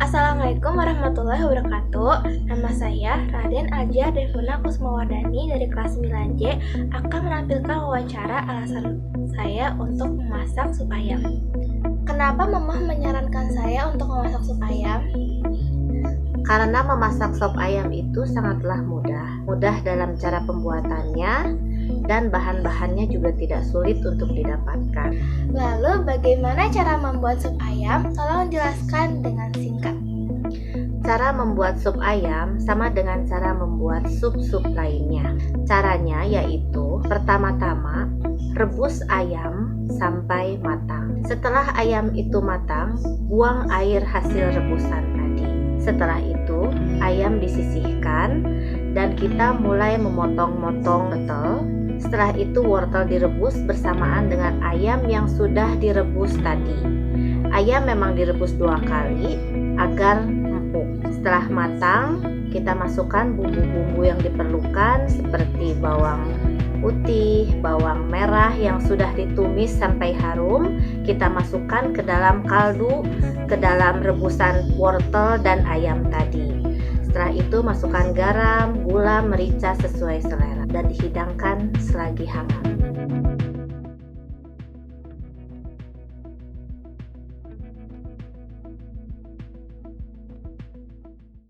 Assalamualaikum warahmatullahi wabarakatuh. Nama saya Raden Ajar Devona Kusmawardani dari kelas 9J akan menampilkan wawancara alasan saya untuk memasak sup ayam. Kenapa Mamah menyarankan saya untuk memasak sup ayam? Karena memasak sop ayam itu sangatlah mudah dalam cara pembuatannya dan bahan-bahannya juga tidak sulit untuk didapatkan. Lalu bagaimana cara membuat sup ayam? Tolong jelaskan dengan singkat. Cara membuat sup ayam sama dengan cara membuat sup-sup lainnya. Caranya yaitu pertama-tama rebus ayam sampai matang. Setelah ayam itu matang, buang air hasil rebusan tadi. Setelah itu, ayam disisihkan dan kita mulai memotong-motong wortel. Setelah itu wortel direbus bersamaan dengan ayam yang sudah direbus tadi. Ayam memang direbus 2 kali agar empuk. Setelah matang, kita masukkan bumbu-bumbu yang diperlukan seperti bawang putih, bawang merah yang sudah ditumis sampai harum. Kita masukkan ke dalam kaldu, ke dalam rebusan wortel dan ayam tadi. Setelah itu masukkan garam, gula, merica sesuai selera dan dihidangkan selagi hangat.